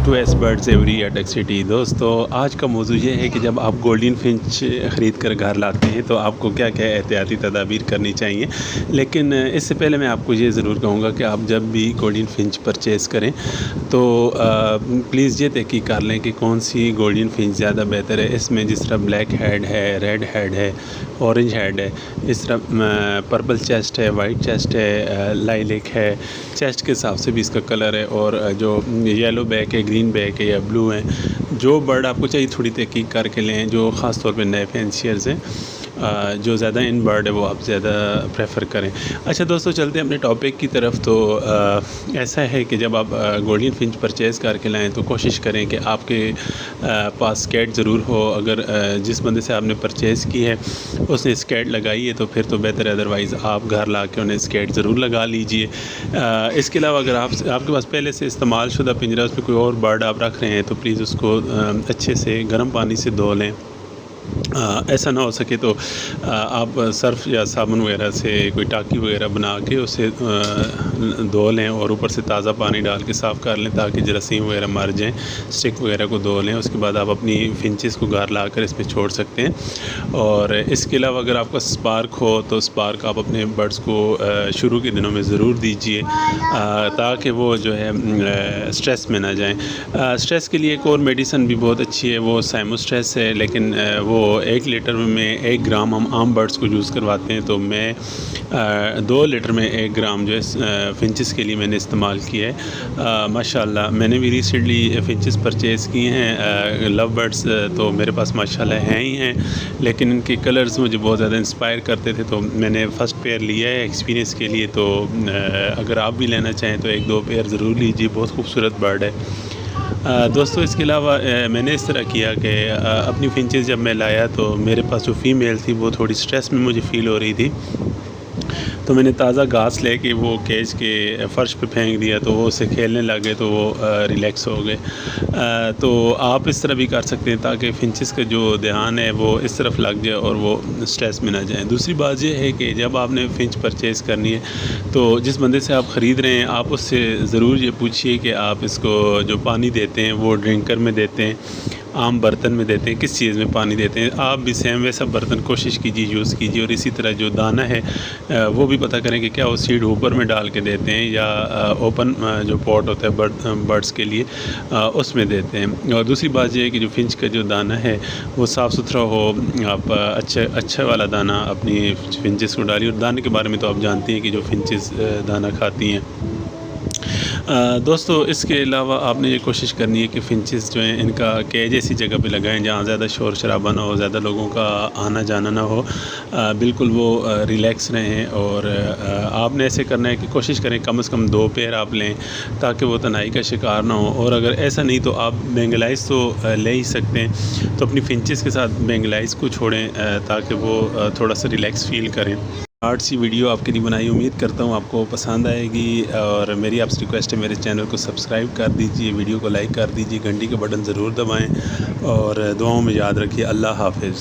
To S birds every अटक city. दोस्तों आज का मौजू ये है कि जब आप गोल्डन फिंच ख़रीद कर घर लाते हैं तो आपको क्या क्या एहतियाती तदाबीर करनी चाहिए। लेकिन इससे पहले मैं आपको ये ज़रूर कहूँगा कि आप जब भी गोल्डन फिंच परचेज़ करें तो प्लीज़ ये तहकीक कर लें कि कौन सी गोल्डन फिंच ज़्यादा बेहतर है। इसमें जिस तरह ब्लैक हेड है, रेड हेड है, ऑरेंज हेड है, इस तरह पर्पल चेस्ट है, वाइट चेस्ट है, लाइलेक है, चेस्ट के हिसाब से भी इसका कलर है, और जो येलो बैक है, ग्रीन बैक है या ब्लू है। जो बर्ड आपको चाहिए थोड़ी तहकीक करके लें, जो ख़ास तौर पे नए फैंसियर्स हैं, जो ज़्यादा इन बर्ड है वो आप ज़्यादा प्रेफर करें। अच्छा दोस्तों, चलते हैं अपने टॉपिक की तरफ। तो ऐसा है कि जब आप गोल्डन फिंच परचेज़ करके लाएं तो कोशिश करें कि आपके पास स्कैट ज़रूर हो। अगर जिस बंदे से आपने परचेज़ की है उसने स्कैट लगाई है तो फिर तो बेहतर है, अदरवाइज़ आप घर ला के उन्हें स्कैट ज़रूर लगा लीजिए। इसके अलावा अगर आपके पास पहले से इस्तेमाल शुदा पिंजरा, उसमें कोई और बर्ड आप रख रहे हैं तो प्लीज़ उसको अच्छे से गर्म पानी से धो लें। ऐसा ना हो सके तो आप सर्फ़ या साबुन वगैरह से कोई टाँकी वगैरह बना के उसे धो लें और ऊपर से ताज़ा पानी डाल के साफ़ कर लें ताकि जरासीम वगैरह मर जाएँ। स्टिक वगैरह को धो लें, उसके बाद आप अपनी फिंचेस को घर ला कर इसमें छोड़ सकते हैं। और इसके अलावा अगर आपका स्पार्क हो तो स्पार्क आप अपने बर्ड्स को शुरू के दिनों में ज़रूर दीजिए ताकि वो जो है स्ट्रेस में ना जाएँ। स्ट्रेस के लिए एक और मेडिसन भी बहुत अच्छी है, वो साइमोस्ट्रेस है, लेकिन वो 1 लीटर में 1 ग्राम हम आम बर्ड्स को यूज़ करवाते हैं। तो मैं 2 लीटर में 1 ग्राम जो है फिंचेस के लिए मैंने इस्तेमाल किया है। माशाल्लाह मैंने भी रिसेंटली फिंचेस परचेज़ किए हैं। लव बर्ड्स तो मेरे पास माशाल्लाह हैं ही हैं, लेकिन इनके कलर्स मुझे बहुत ज़्यादा इंस्पायर करते थे तो मैंने फ़र्स्ट पेयर लिया है एक्सपीरियंस के लिए। तो अगर आप भी लेना चाहें तो 1-2 पेयर ज़रूर लीजिए, बहुत खूबसूरत बर्ड है। दोस्तों इसके अलावा मैंने इस तरह किया कि अपनी फिंचेस जब मैं लाया तो मेरे पास जो फ़ीमेल थी वो थोड़ी स्ट्रेस में मुझे फ़ील हो रही थी, तो मैंने ताज़ा घास लेके वो केज के फ़र्श पे फेंक दिया तो वो उससे खेलने लगे तो वो रिलैक्स हो गए। तो आप इस तरह भी कर सकते हैं ताकि फिंचेस का जो ध्यान है वो इस तरफ लग जाए और वो स्ट्रेस में ना जाए। दूसरी बात ये है कि जब आपने फिंच परचेज़ करनी है तो जिस बंदे से आप ख़रीद रहे हैं आप उससे ज़रूर ये पूछिए कि आप इसको जो पानी देते हैं वो ड्रिंकर में देते हैं, आम बर्तन में देते हैं, किस चीज़ में पानी देते हैं। आप भी सेम वैसा बर्तन कोशिश कीजिए यूज़ कीजिए। और इसी तरह जो दाना है वो भी पता करें कि क्या वो सीड ऊपर में डाल के देते हैं या ओपन जो पॉट होता है बर्ड्स के लिए उसमें देते हैं। और दूसरी बात ये है कि जो फिंच का जो दाना है वो साफ़ सुथरा हो। आप अच्छा वाला दाना अपनी फिंचेस को डालिए। और दाने के बारे में तो आप जानते हैं कि जो फिंचेस दाना खाती हैं। दोस्तों इसके अलावा आपने ये कोशिश करनी है कि फिंचेस जो हैं इनका केज ऐसी जगह पे लगाएं जहाँ ज़्यादा शोर शराबा ना हो, ज़्यादा लोगों का आना जाना ना हो, बिल्कुल वो रिलैक्स रहें। और आपने ऐसे करना है कि कोशिश करें कम से कम 2 पेयर आप लें ताकि वो तनाई का शिकार ना हो। और अगर ऐसा नहीं तो आप बेंगलाइज़ तो ले ही सकते हैं, तो अपनी फिंचेस के साथ बेंगलाइज़ को छोड़ें ताकि वो थोड़ा सा रिलैक्स फ़ील करें। आर्ट सी वीडियो आपके लिए बनाई, उम्मीद करता हूँ आपको पसंद आएगी। और मेरी आपसे रिक्वेस्ट है मेरे चैनल को सब्सक्राइब कर दीजिए, वीडियो को लाइक कर दीजिए, घंटी का बटन ज़रूर दबाएं और दुआओं में याद रखिए। अल्लाह हाफ़िज़।